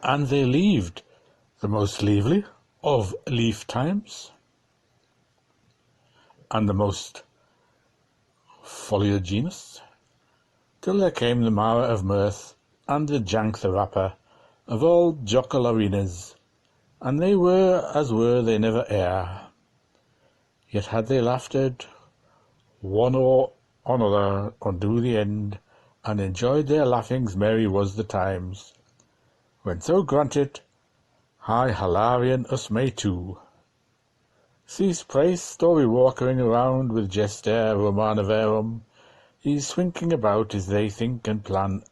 and they leaved the most lively of leaf times, and the most foliaginous, till there came the Mara of mirth, and the Jank the rapper, of all jocolarinas, and they were as were they never ere. Yet had they laughed one or another unto the end, and enjoyed their laughings, merry was the times. When so granted, high hilarion us may too. Cease praise story walking around with gester romana verum, he's swinking about as they think and plan.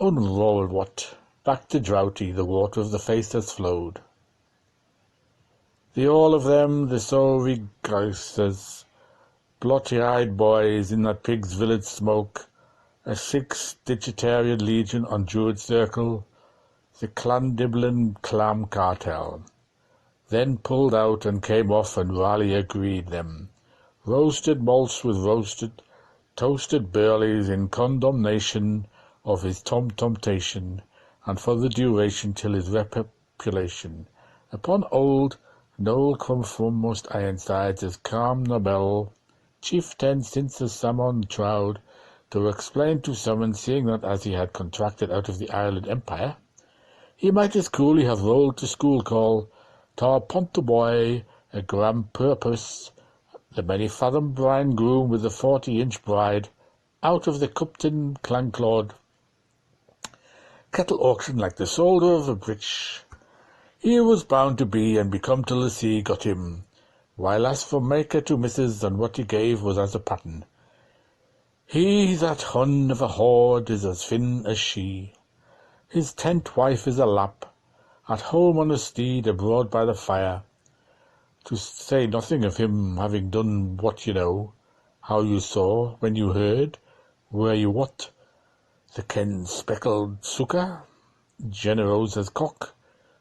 Unrolled what, back to droughty, the water of the face has flowed. The all of them, the so regressers, blotty-eyed boys in that pig's village smoke, a 6 digitarian legion on Druid Circle, the Clandiblin Clam Cartel, then pulled out and came off, and Raleigh agreed them, roasted malts with roasted, toasted burleys in condemnation of his temptation, and for the duration till his repopulation, upon old Noel come from most Ironsides as calm Nobel, chieftain since the Samon Troud, to explain to someone, seeing that as he had contracted out of the Ireland Empire, he might as coolly have rolled to school call, tar Pontoboy, a grand purpose, the many-fathom brine groom with the 40-inch bride, out of the Cupton Clanclod kettle auction like the soldier of a britch. He was bound to be, and become till the sea got him, while as for maker to missus, and what he gave was as a pattern. He that hun of a hoard is as thin as she. His tent wife is a lap, at home on a steed, abroad by the fire. To say nothing of him having done what you know, how you saw, when you heard, where you what, the ken speckled sucker, generous as cock,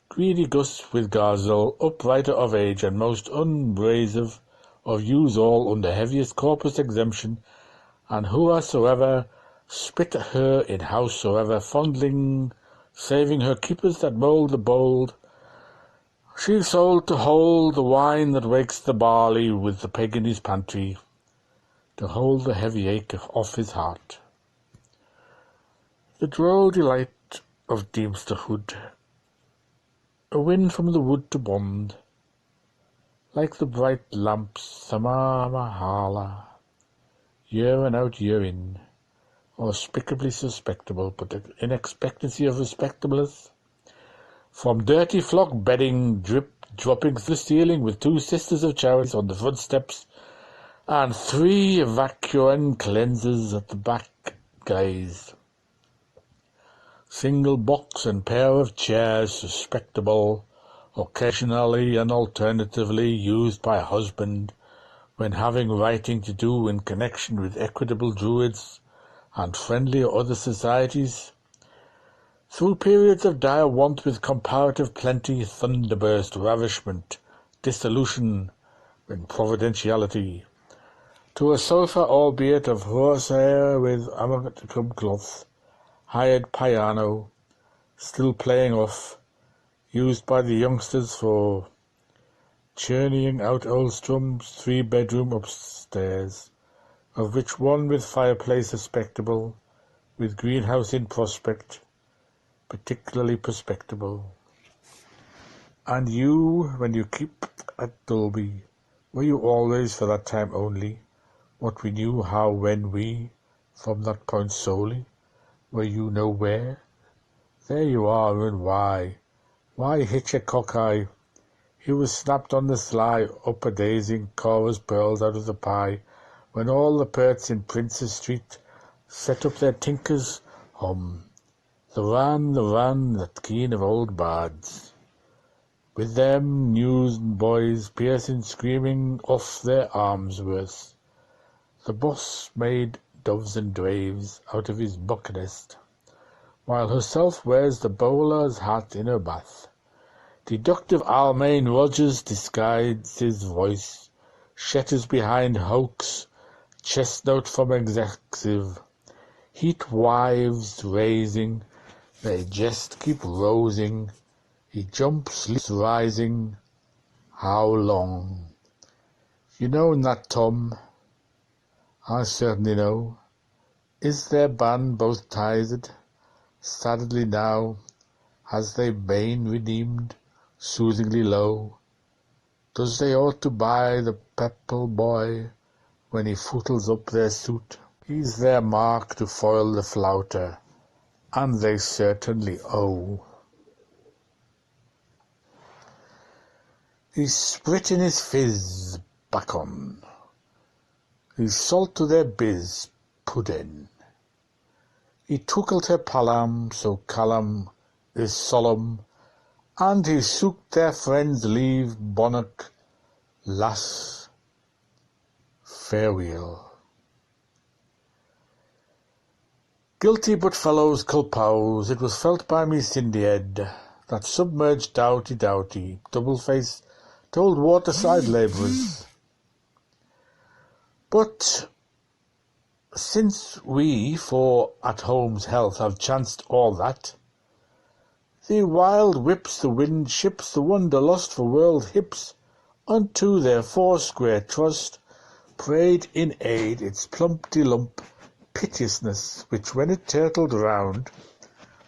greedy Gus with Garzel, uprighter of age, and most unbrave of yous all under heaviest corpus exemption, and whosoever spit her in howsoever fondling, saving her keepers that mould the bold, she sold to hold the wine that wakes the barley with the peg in his pantry, to hold the heavy ache off his heart. The droll delight of deemsterhood, a wind from the wood to bond, like the bright lamps Sama Mahala, year and out year in, auspicably suspectable, but in expectancy of respectableness. From dirty flock bedding, dropping to the ceiling, with 2 sisters of charity on the front steps, and 3 evacuant cleansers at the back guys. Single box and pair of chairs, suspectable, occasionally and alternatively used by husband, when having writing to do in connection with equitable druids and friendly or other societies. Through periods of dire want with comparative plenty, thunderburst, ravishment, dissolution, when providentiality, to a sofa albeit of horsehair with amalgam cloth, hired piano, still playing off, used by the youngsters for churning out old strums, 3-bedroom upstairs, of which one with fireplace respectable, with greenhouse in prospect, particularly prospectable. And you, when you keep at Dolby, were you always for that time only, what we knew how when we, from that point solely, were you nowhere? There you are, and why? Why hitch a cockeye? He was snapped on the sly, up-a-daising Cora's pearls out of the pie, when all the perts in Prince's Street set up their tinkers, the ran, that keen of old bards. With them news boys piercing, screaming off their arms worse. The boss made doves and draves out of his buck nest, while herself wears the bowler's hat in her bath. Deductive Almain Rogers disguises his voice, shetters behind hoax, chestnut from executive, heat wives raising, They just keep rosing. He jumps, leaps, rising. How long? You know not, Tom. I certainly know. Is their band both tithed? Sadly now, has they been redeemed? Soothingly low. Does they ought to buy the purple boy when he footles up their suit? He's their mark to foil the flouter, and they certainly owe. He's sprit in his fizz, bacon. He's salt to their biz, pudding. He tookled her palam, so Callum is solemn, and he sooked their friends leave bonnock, lass, farewell. Guilty but fellows culpaus, it was felt by me Cindyhead, that submerged doughty, double-faced, told waterside labourers. But since we, for at home's health, have chanced all that, the wild whips, the wind ships, the wanderlust for world hips, unto their foursquare trust, prayed in aid its plumpty-lump piteousness, which when it turtled round,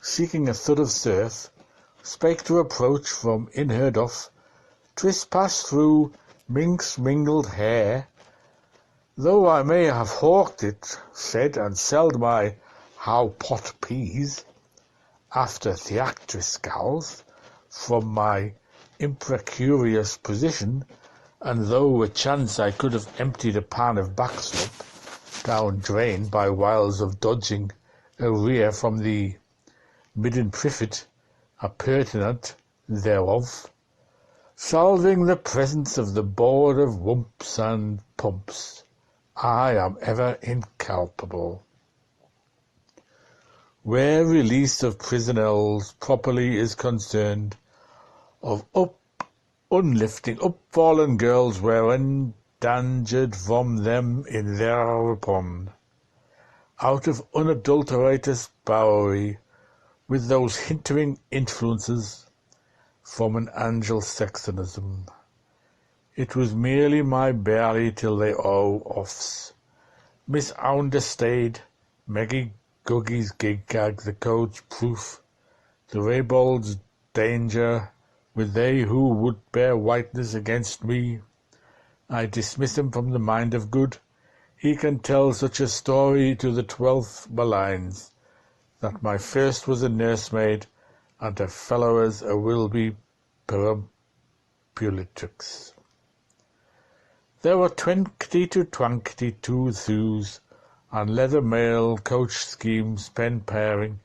seeking a thud of surf, spake to approach from inheard off, twiss passed through minx mingled hair, though I may have hawked it, said, and selled my how pot peas, after theatricals, from my imprecurious position, and though a chance I could have emptied a pan of backslop, down drain by wiles of dodging a rear from the midden privet, appurtenant thereof, solving the presence of the board of wumps and pumps, I am ever inculpable. Where release of prisoners properly is concerned, of unlifting up fallen girls were endangered from them in thereupon, out of unadulterated Bowery, with those hindering influences from an angel sextonism. It was merely my barley till they owe offs. Miss Understayed, Maggie Guggy's gig-gag, the coach proof, the Raybold's danger, with they who would bear witness against me. I dismiss him from the mind of good. He can tell such a story to the 12th maligns, that my first was a nursemaid, and a fellow a will be perambulatrix. There were 20 to 22 thews, and leather mail coach schemes pen pairing,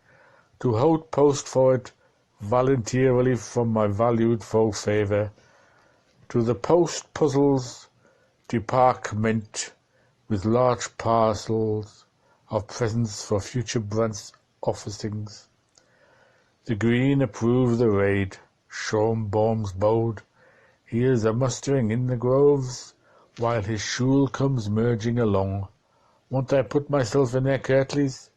to hold post for it voluntarily from my valued full favour, to the post puzzles department with large parcels of presents for future branch officings. The Green approved the raid, Schombaum's bode, he is a mustering in the groves, while his shule comes merging along. Won't I put myself in their Kirtleys?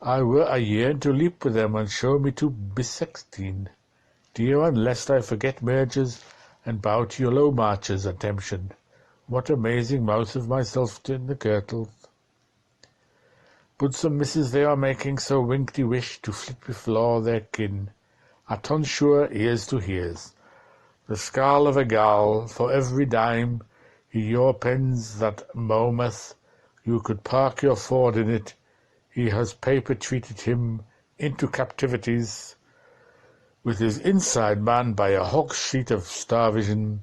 I were a yearn to leap with them and show me to Bissextine. Dear, and lest I forget mergers and bow to your low marches, attention. What amazing mouth of myself in the kirtles. But some misses they are making so winkty wish to flit before their kin. A ton sure ears to hears. The skull of a gal, for every dime he your pens that mometh, you could park your Ford in it. He has paper treated him into captivities, with his inside manned by a hog sheet of starvision,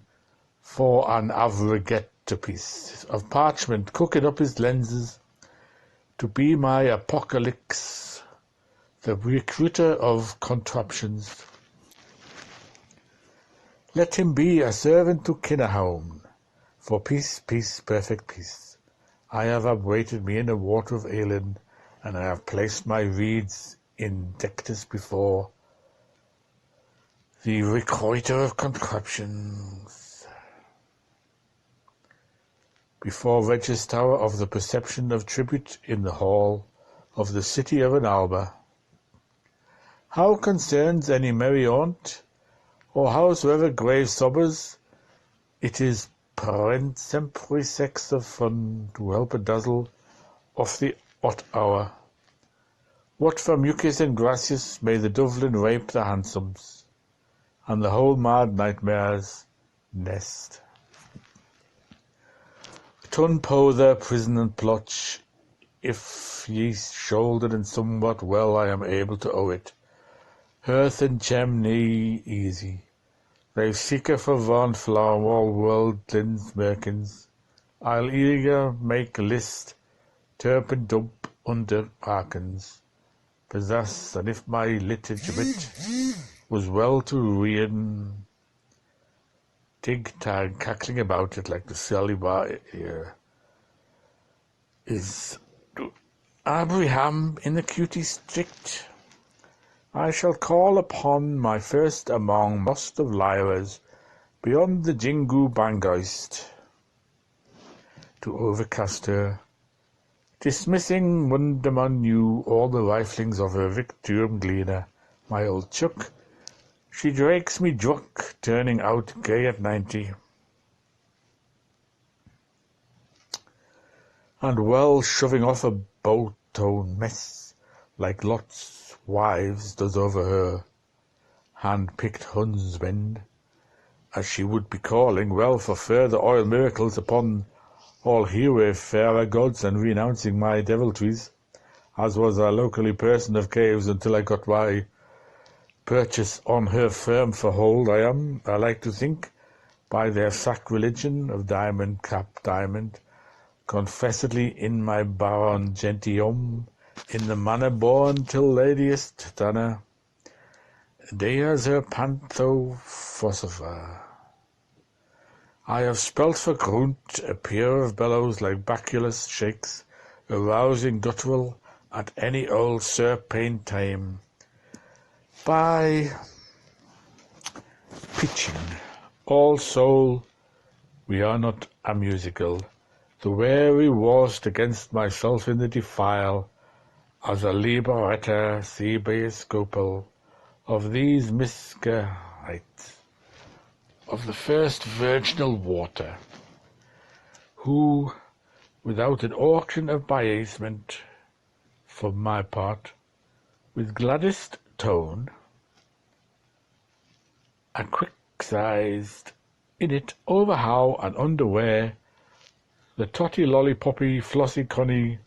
for an avregette piece of parchment, cooking up his lenses, to be my apocalypse, the recruiter of contraptions. Let him be a servant to Kinnahown, for peace, perfect peace. I have upweighted me in a water of Eilin, and I have placed my reeds in dectus before the recruiter of contraptions, before register of the perception of tribute in the hall of the city of an Alba. How concerns any merry aunt, or howsoever grave sobbers, it is parent sempre sex of fun to help a dazzle off the hot hour. What for mucus and gracious may the Dublin rape the handsomes, and the whole mad nightmares nest. Tun po their prison and plotch, if ye shoulder and somewhat well I am able to owe it. Hearth and chimney easy. They seeker for Von Flower all worldlings merkins. I'll eager make a list, turp and dump under Arkins. Possess, and if my litige bit was well to ruin, tig-tag cackling about it like the silly bar here, is to Abraham in the cutie strict. I shall call upon my first among most of lyres beyond the Jingu Bangeist to overcast her, dismissing Mundamon you all the riflings of her Victorian gleaner, my old chuck. She drakes me druck, turning out gay at 90. And well shoving off a bow-tone mess, like Lot's wives does over her hand-picked huntsmen, as she would be calling well for further oil miracles upon all hereway fairer gods, and renouncing my deviltries, as was a locally person of caves until I got my purchase on her firm for hold. I am, I like to think, by their sacrilegion of diamond cap diamond, confessedly in my baron gentium, in the manner born till ladiest Dana, Deas her pantho phosopher. I have spelt for Grunt a pair of bellows like Baculus shakes, arousing guttural at any old serpane time, by pitching all soul. We are not a musical, the weary warst against myself in the defile, as a liberetta sebaeuscopal of these miscahites, of the first virginal water, who, without an auction of biasement, for my part, with gladdest tone, and quick-sized in it over how and underwhere, the totty lolly-poppy flossy conny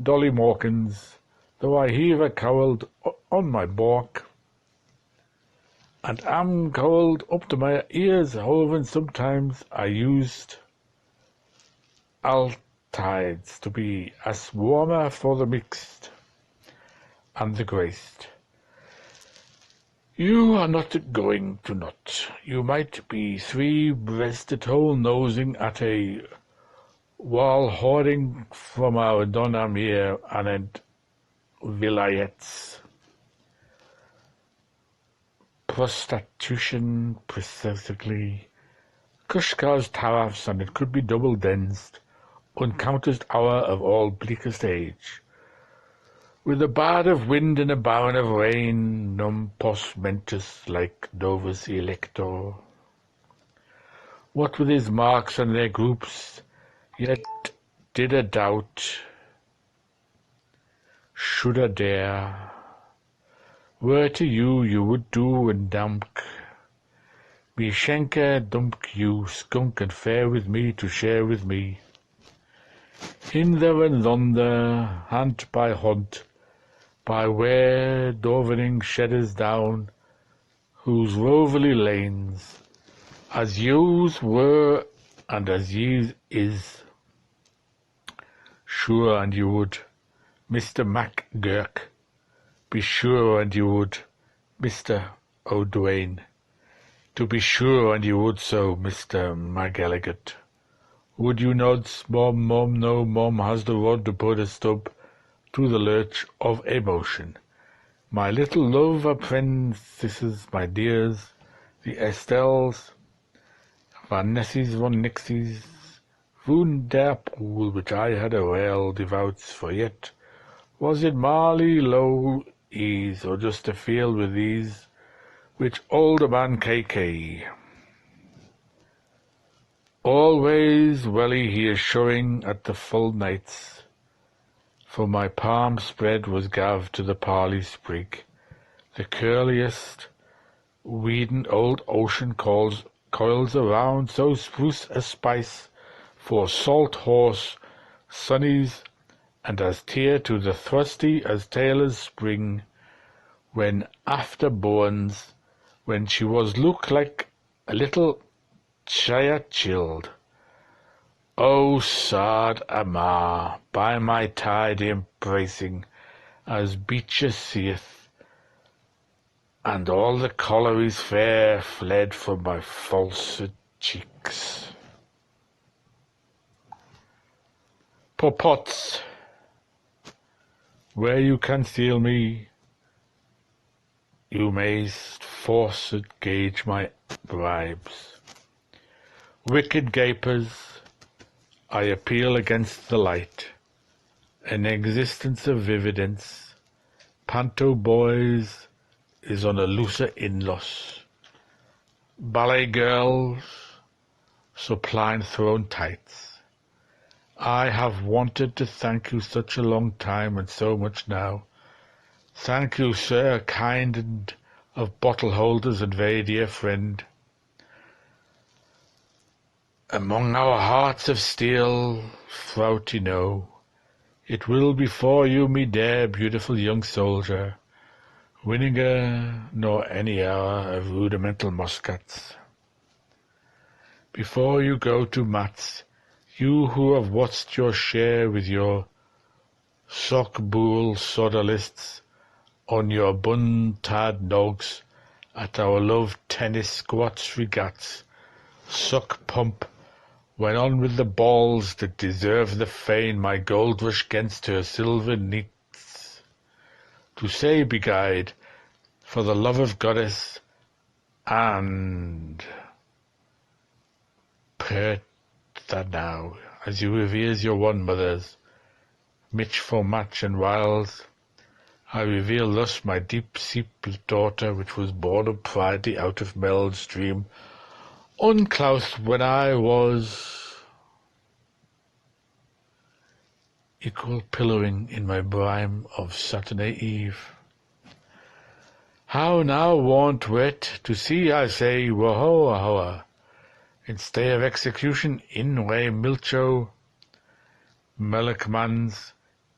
Dolly Mawkins, though I heave a cowled on my balk, and am cowled up to my ears, however sometimes I used altides to be as warmer for the mixed and the graced. You are not going to nut. You might be three-breasted hole-nosing at a wall hoarding from our Donamere and vilayets. Prostitution, precisely. Kushka's tariffs, and it could be double-densed, uncountest hour of all bleakest age. With a bard of wind and a barren of rain, num pos mentis like Novus Elector. What with his marks and their groups, yet did a doubt, should a dare, were to you, you would do and dump me schenker, dump you, skunk, and fare with me to share with me. Hinder and thunder, hunt by hunt, by where dovening shedders down, whose roverly lanes, as yous were and as yous is, sure and you would, Mr. MacGurk, be sure and you would, Mr. O'Duane, to be sure and you would so, Mr. McElligott. Would you nods, mom, no, mom has the rod to put a stub to the lurch of emotion. My little love apprentices, my dears, the Estelles, Vanessies, von Nixies, Voon der Pool, which I had a well devouts for yet, was it Marley Low ease, or just to feel with ease, which older man KK. Always welly he is showing at the full nights, for my palm spread was gav to the parley sprig, the curliest weedin old ocean coils around so spruce a spice for salt horse sunnies, and as tear to the thrusty as tailor's spring, when after bones, when she was look like a little chaya chilled. Oh, sad ama, by my tide embracing, as Beecher seeth, and all the colories fair fled from my false cheeks. Poor pots, where you can steal me, you mayst forced gauge my bribes. Wicked gapers, I appeal against the light, an existence of vividence. Panto boys is on a looser inlos. Ballet girls, supine thrown tights. I have wanted to thank you such a long time and so much now. Thank you, sir, kind and of bottle holders and very dear friend. Among our hearts of steel, fraught know, it will before you, me dear, beautiful young soldier, winninger nor any hour of rudimental muskets. Before you go to mats, you who have watched your share with your sock-bool sodalists on your bun-tad nogs at our love tennis squats regats, suck-pump, went on with the balls that deserve the fane my gold rush gainst her silver neats. To say, beguide, for the love of goddess, and pert that now, as you reveres your one mothers, Mitch for match and wiles, I reveal thus my deep-seeped daughter, which was born of pride out of Meld's dream, uncloused when I was equal pillowing in my brime of Saturday eve. How now want wet to see, I say, wahoa, in stay of execution, in way Milcho, Melicmans,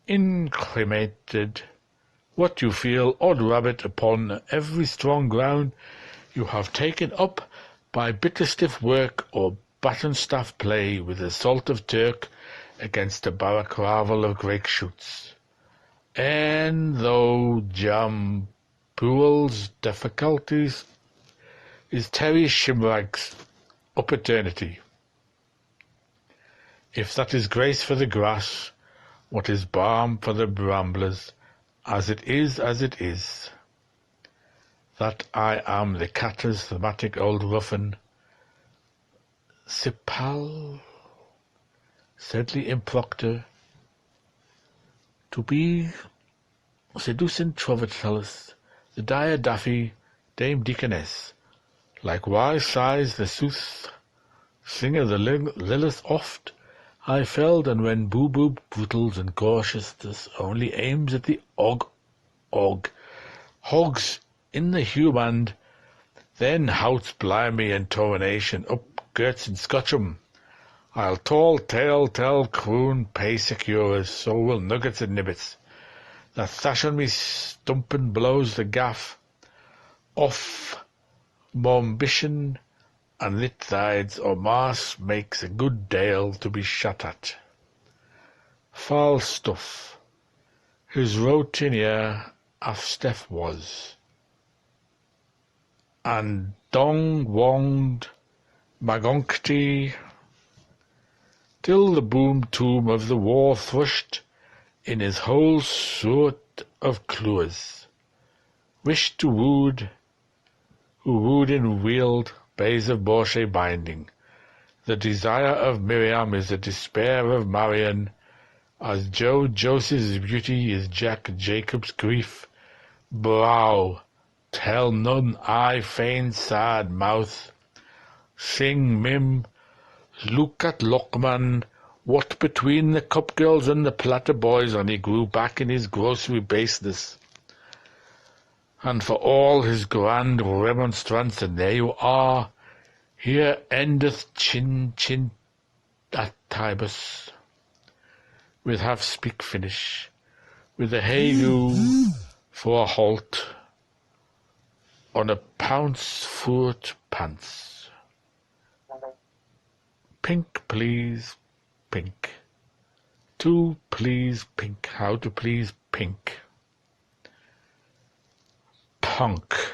incremated, what you feel, odd rabbit, upon every strong ground you have taken up by bitter stiff work or baton staff play with the salt of Turk against the barrack ravel of great shoots. And though Jam Pool's difficulties is Terry Shimrag's up eternity. If that is grace for the grass, what is balm for the bramblers, as it is, that I am the catter's thematic old ruffin, Sipal, sedly improctor, to be seducing Trovatellis, the dire Daffy, Dame Deaconess, likewise sighs the sooth singer the Lilith oft, I felled, and when boo-boo brutals and cautiousness only aims at the hogs in the human, then houts blimey and toronation up girts and scotchum. I'll tall tale tell croon pay secures, so will nuggets and nibbits. That thatch on me stumpin' blows the gaff off mombition, and lit thides or mass makes a good dale to be shot at. Foul stuff, whose rotinia Afsteph was, and dong wonged magonkti, till the boom tomb of the war thrushed in his whole sort of clues, wished to wooed, who wooed in wield bays of Borshe binding. The desire of Miriam is the despair of Marian, as Joseph's beauty is Jack Jacob's grief, brow, tell none I fain sad mouth. Sing mim, look at Lockman, what between the cup girls and the platter boys, and he grew back in his grocery baseness. And for all his grand remonstrance, and there you are, here endeth chin at Tibus, with half speak finish, with a hey-goo for a halt, on a pounce foot pants. Pink, please, pink. To please pink, how to please pink. Punk.